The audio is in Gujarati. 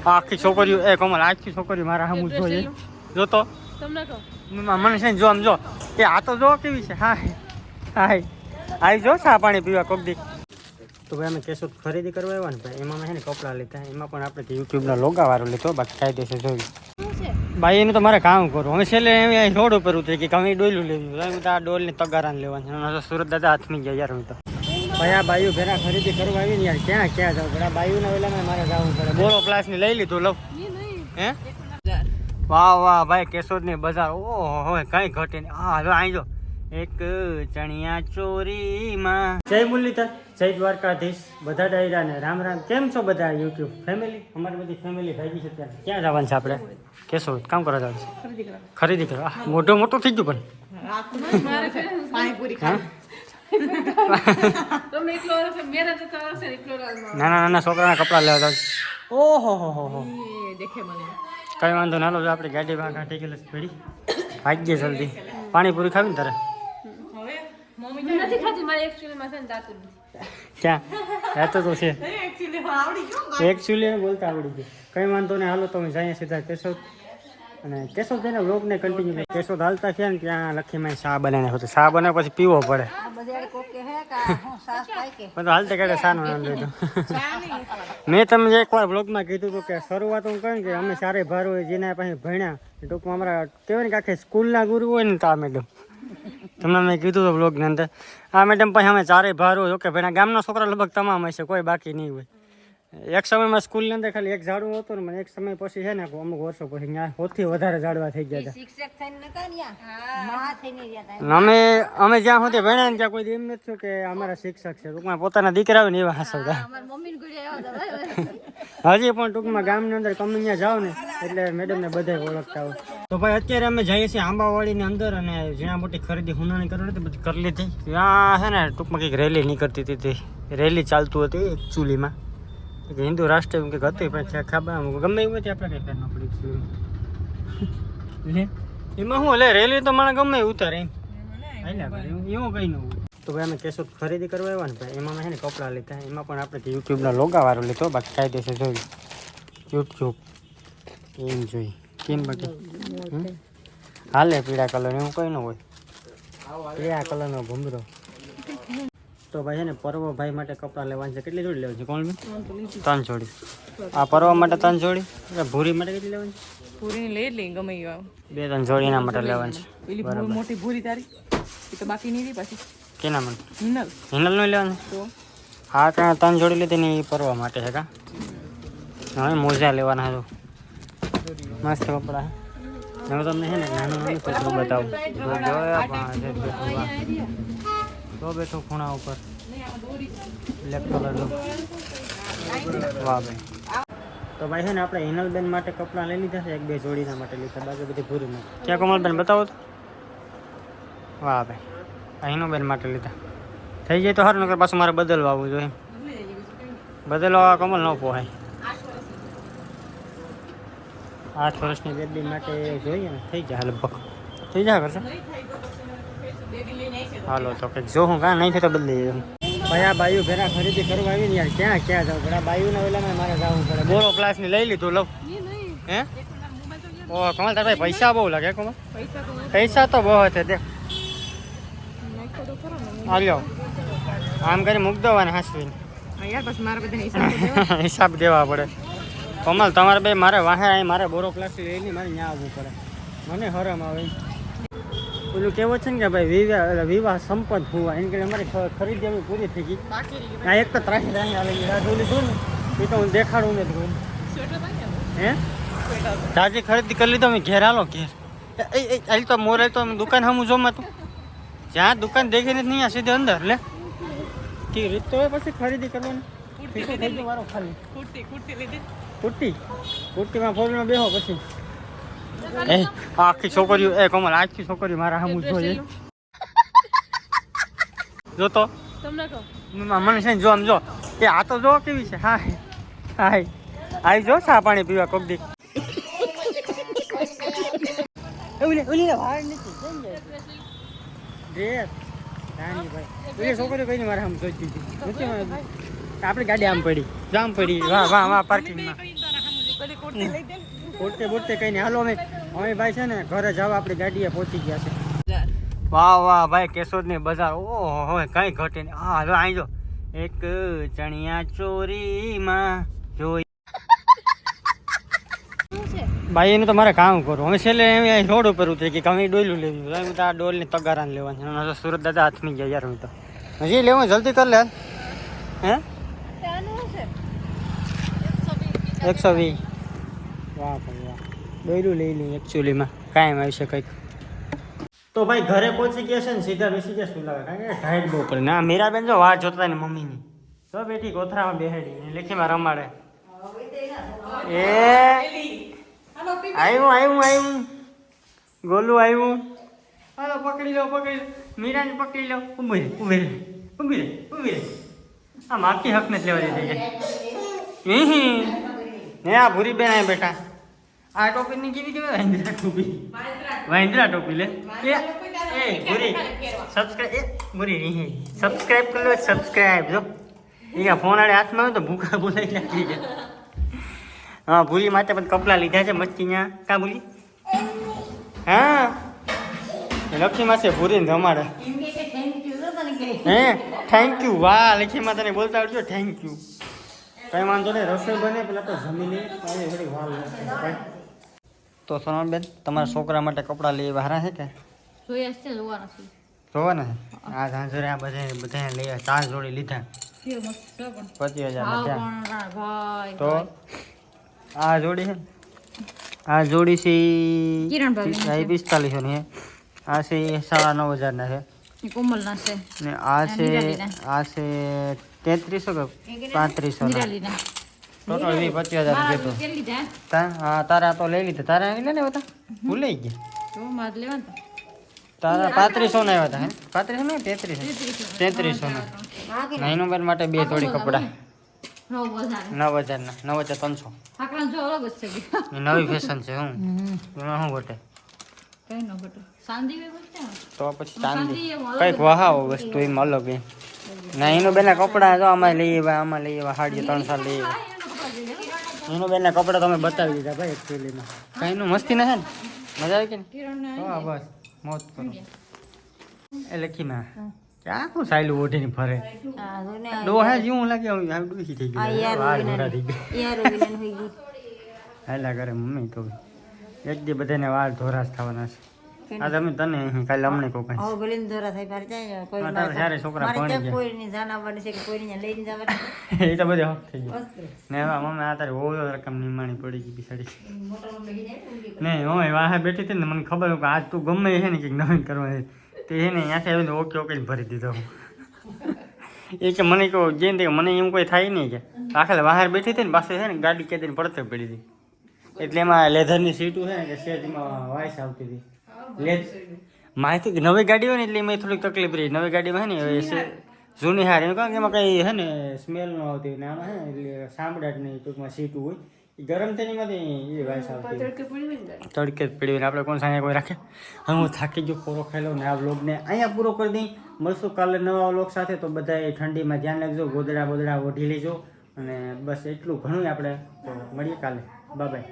આખી છોકરીઓ એ કોમલ આખી છોકરીઓ મારા હમું જોઈએ જોતો તમને કહો મને છે ને જો આમ જો એ આ તો જો કેવી છે હાય હાય આવી જો ચા પાણી પીવા કોક દી તો ભાઈ અમે કેશોદ ખરીદી કરવા આવ્યા ને ભાઈ એમાં છે ને કપડાં લીધા એમાં પણ આપણે યુટ્યુબના લોગાવાળો લીધો બાકી કાયદેસર જોયું ભાઈ એનું તો મારે કામ કરવું અમે છેલ્લે રોડ ઉપર ઉતરી કે અમે ડોયલું લેવું હું તો આ ડોલની તગારાને લેવાની સુરત દાદા હાથમાં ગયા યાર હું તો ભાઈ આ બાયુ ભેરા ખરીદી કરવા આવી ને યાર ક્યાં ક્યાં જાવ ઘણા બાયુના વેલામાં મારે જવું પડે બોલો પ્લાસની લઈ લીધું લઉં હે વાહ વાહ ભાઈ કેશોદની બજાર ઓહો કઈ ઘટે નહીં હા જો અહીં જો એક ચણિયા ચોરીમાં જય મુરલીધર જય દ્વારકાધીશ બધા ડાયરા ને રામ રામ કેમ છો બધા યુટ્યુબ ફેમિલી અમારી બધી ફેમિલી ભાગી છે ત્યાં ક્યાં જવાનું છે આપણે કેશોદ કામ કરવા જવાનું છે ખરીદી કરવા મોટું મોટું થઈ ગયું પણ નાના નાના છોકરાના કપડા લેવા જાવ ઓહો હો કઈ વાંધો ના લો આપણી ગાડી કાઢી ગયેલી પડી ભાગ્ય જલ્દી પાણીપુરી ખાવી ને તારે ક્યાં રહેતો તો છે એકચ્યુઅલી બોલતા આવડી ગયું કઈ વાંધો નહીં હાલો તો અમે જઈએ સીધા કેશોદ અને કેશોદ જઈને વ્લોગને કન્ટિન્યુ કેશોદ હાલતા થયા ને ત્યાં લખીમાં શા બનાવીને હતું શા બનાવે પછી પીવો પડે બધું હાલતે કાઢે શાનો નામ લીધું મેં તમને એકવાર બ્લોગમાં કીધું હતું કે શરૂઆત હું કહું કે અમે સારે ભાર હોય જેના પાસે ભણ્યા ટૂંકમાં અમારા કહેવાય ને કે આખી સ્કૂલના ગુરુ હોય ને તો આ મેડમ તમને મેં કીધું હતું બ્લોગની અંદર આ મેડમ પછી અમે ચારે ભાર હોય ઓકે ભાઈ ગામના છોકરા લગભગ તમામ હશે કોઈ બાકી નહીં હોય એક સમયમાં સ્કૂલની અંદર ખાલી એક ઝાડવું હતું ને મને એક સમય પછી છે ને અમુક વર્ષો પછી ત્યાં સૌથી વધારે ઝાડવા થઈ ગયા હતા અમે જ્યાં સુધી ભણ્યા ને ત્યાં કોઈ એમ નથી થયું કે અમારા શિક્ષક છે ટૂંકમાં પોતાના દીકરા આવે ને એવા હસવતા હજી પણ ટૂંકમાં ગામની અંદર તમે ત્યાં જાઓ ને એટલે મેડમને બધા ઓળખતા હોય તો ભાઈ અત્યારે અમે જઈએ છીએ આંબાવાડીની અંદર અને જ્યાં મોટી ખરીદી હુનાની કરવી હતી બધી કરી લીધી ત્યાં છે ને ટૂંકમાં કંઈક રેલી નીકળતી હતી રેલી ચાલતું હતી એક ચૂલીમાં હિન્દુ રાષ્ટ્ર એમ કે હતી પણ ખબર ગમે એવું હોય આપણે કઈ ફેર ના પડી લે એમાં શું લે રેલી તો મને ગમે ઉતારે એમ એવું કઈ ન તો ભાઈ અમે કેશોદ ખરીદી કરવા આવ્યા ને ભાઈ એમાં છે ને કપડાં લીધા એમાં પણ આપણે યુટ્યુબના લોગાવાળો લીધો બાકી કાયદેસર જોયું યુટ્યુબ એમ જોઈ કેમ બાકી હાલે પીળા કલર એવું કઈ ન હોય પીળા કલરનો ભૂમરો તો ભાઈ છે ને પર્વ ભાઈ માટે કપડાં લેવાનું છે કેટલી જોડી લેવાની છે કોણ 3 જોડી આ પર્વ માટે 3 જોડી ભૂરી માટે કેટલી લેવાની છે પૂરી લઈ લે ગમે એવા 2-3 જોડી એના માટે લેવાની છે પેલી મોટી ભૂરી તારી એ તો બાકી નહીં રહી પાછી કેના માટે હિનલ નો લેવાનું તો હા ત્યાં 3 જોડી લીધી ને એ પર્વ માટે છે કા હવે મોજા લેવાના છે મસ્ત કપડા હવે તમને છે ને નાનું નાનું છોકરું બતાવું તો બેઠો ખૂણા ઉપર બ્લેક કલરનું વાહ ભાઈ તો ભાઈ છે ને આપણે હિનલબેન માટે કપડાં લઈ લીધા છે 1-2 જોડીના માટે લીધા બાકી બધી પૂરી માટે ક્યાં કોમલબેન બતાવો તો વાહ ભાઈ આ હિનલબેન માટે લીધા થઈ જાય તો સારું નકર પાછું મારે બદલવા આવવું જોઈએ બદલવા કમલ ન પોહાય 8 વર્ષની બેબી માટે જોઈએ ને થઈ જાય લગભગ થઈ જાય કરશે હાલો તો કંઈક જો હું કાં નહીં થાય તો બદલી જાય ભાઈ આ બાયુ ભેરા ખરીદી કરવા આવી ને યાર ક્યાં ક્યાં જાવ ઘણા બાયુના વેલામાં મારે જવું પડે બોલો પ્લાસની લઈ લીધું લઉં હે ઓ કમલ તાર ભાઈ પૈસા બહુ લાગે કમલ પૈસા તો બહુ છે દેખ હાલ્યો આમ કરી મૂક દો ને હાસવીને હિસાબ દેવા પડે કમલ તમારે ભાઈ મારે વાહે અહીં મારે બોરો ક્લાસ લઈને મારે ત્યાં આવવું પડે મને હરમ આવે પેલું કેવું છે ને કે ભાઈ વિવાહ સંપન્ન હોવા એને કે અમારી ખરીદી અમે પૂરી થઈ ગઈ આ એક તો ત્રાસી રાહું લીધું ને એ તો હું દેખાડું નથી હે તાજી ખરીદી કરી લીધો અમે ઘેર હાલો ઘેર એ તો મોરે તો દુકાન હમું જોમાં તું જ્યાં દુકાન દેખીને નહીં આ સીધે અંદર લે કે રીત તો હોય પછી ખરીદી કરવાની મારો ખાલી કુર્તીમાં ફોરમાં બેહો પછી એ આખી છોકરીઓ એ કોમલ આખી છોકરીઓ મારા હમું જોઈએ જોતો તમને કહો મને છે ને જો આમ જો એ આ તો જો કેવી છે હાય હાય આવી જો ચા પાણી પીવા કોક દી ઓલી વાર નથી ડ્રેસ રાણી ભાઈ ઓલી છોકરીઓ કઈ મારા હમ જોઈતી હતી આપણી ગાડી આમ પડી જામ પડી વાહ વાહ વાહ પાર્કિંગમાં પોતે કઈ નહીં. હાલો અમે ભાઈ છે ને ઘરે જવા આપણી ગાડીએ પહોંચી ગયા છે. વાહ વાહ ભાઈ કેશોદની બજાર. ઓહો કઈ ઘટે નહીં. હા હવે અહીં જો એક ચણિયા ચોરીમાં જોઈ ભાઈ એનું તો મારે કામ કરું. હવે છેલ્લે એમ રોડ ઉપર ઉતરી કે કમી ડોયલું લેવું. હું તો આ ડોલની તગારાને લેવાની. સુરત દાદા હાથમી ગયા યાર. હું તો હજી લેવું જલ્દી કર લે. હે 120. વાહ ભાઈ વાહ. ડોયલું લઈ લઈએ એકચ્યુઅલીમાં કાયમ આવી છે કંઈક. તો ભાઈ ઘરે પહોંચી ગયા છે ને સીધા બેસી ગયા શું લાગે કારણ કે ટાઈટ બહુ પડે. ના મીરાબેન જો વાટ જોતા ને મમ્મીની તો બેઠી કોથરામાં બેહાડી લેખીમાં રમાડે. આવ્યું ગોલું આવ્યું. હાલો પકડી લો મીરાને પકડી લો. ઊભી રે. આમ આખી હક નથી લેવા દીધી. ને આ ભૂરી બેન આ બેઠા. આ ટોપી ની કેવી કેવાય? વાંદરા ટોપી લે. એ ભૂરી સબસ્ક્રાઇબ કરી લો. સબસ્ક્રાઇબ જો એ ફોન આડે હાથમાં આવે તો ભૂખા બોલાઈ નાખી ગયા. હા ભૂરી માટે પણ કપડાં લીધા છે મચ્છી કા ભૂલી. હા લક્ષ્મીમાં છે ભૂરીને રમાડે. હે થેન્ક યુ. વાહ લક્ષ્મીમાં તને બોલતા આવડજો થેન્ક યુ. કઈ વાંધો નહીં રસોઈ બને પેલા તો જમી લઈએ. થોડી વાર લાગે. તો સોનલબેન તમારા છોકરા માટે કપડાં લઈ બહાર છે કે જોવાના છે? આ ઝાંઝરે આ બધા લઈ 4 જોડી લીધા 25,000 તો આ જોડી છે આ જોડી છે 4500 ની. આ છે 9,500 ના છે. કોમલના છે ને આ છે 3300 કે 3500 ના. ટોટલ 25,000 રૂપિયા તો. હા તારા તો લઈ લીધા. તારા લે ને બધા ભૂલાઈ ગયા. તારા 3500 ના આવ્યા હતા. 3500 ના 3300 ના. નાનું બેન માટે 2 જોડી કપડા 9,000 ના 9,300. નવી ફેશન છે. એમાં શું ઘટે? તો પછી ચાંદી કઈક વહાવો વસ્તુ એમાં અલગ. ના એનું બેના કપડા જો આમાં લઈ આવ્યા સાડી 3 લઈ આવ્યા. એનું બેના કપડા તમે બતાવી દીધા ભાઈ એકચ્યુઅલીમાં. કઈ નું મસ્તી ના છે ને મજા આવી કે ને? હા બસ મોજ કરો. એ લખીમાં ક્યાં કોઈ સાયલું ઓઢીને ફરે ડોહા જેવું લાગે. ડોસી થઈ ગઈ હાલા કરે મમ્મી તો એક દી બધાને વાળ ધોરાશ થવાના છે. આ તમે તને કાલે અમને કહું કઈ જ્યારે છોકરા ભણી ગયા એ તો બધે હક થઈ ગયો ને. એવા મમ્મી આ તારી ઓયો રકમ નિમાણી પડી ગઈ બિસાડી. નહીં હું વાહે બેઠી હતી ને મને ખબર કે આજ તું ગમે છે ને કંઈક નવીન કરવાની તે છે ને ત્યાંથી આવીને ઓકે ભરી દીધો. એ કે મને કહું જેને કે મને એમ કોઈ થાય નહીં કે આખરે બહાર બેઠી હતી ને પાસે છે ને ગાડી કેદીને પડતે પડી હતી. એટલે એમાં લેધરની સીટું છે ને કે સેજમાં વાઇસ આવતી હતી. માહિતી નવી ગાડી હોય ને એટલે એમાં થોડીક તકલીફ રહી. નવી ગાડીમાં છે ને જૂની હાર એમ કારણ કે એમાં કંઈ છે ને સ્મેલ ન આવતી ને આમાં છે ને એટલે સાંભળાટ નહીં. ટૂંકમાં સીટું હોય એ ગરમ થઈને એમાંથી એ વાઇસ આવતી તડકે જ પડી. આપણે કોણ સાંજે કોઈ રાખે. હવે હું થાકી ગયો પૂરો ખાઈ લઉં ને આ વ્લોગને અહીંયા પૂરો કરી દઈ. મળશું કાલે નવા વ્લોગ સાથે. તો બધાએ ઠંડીમાં ધ્યાન રાખજો. ગોદડા બોદડા ઓઢી લેજો અને બસ એટલું ઘણું આપણે તો મળીએ કાલે. Bye bye.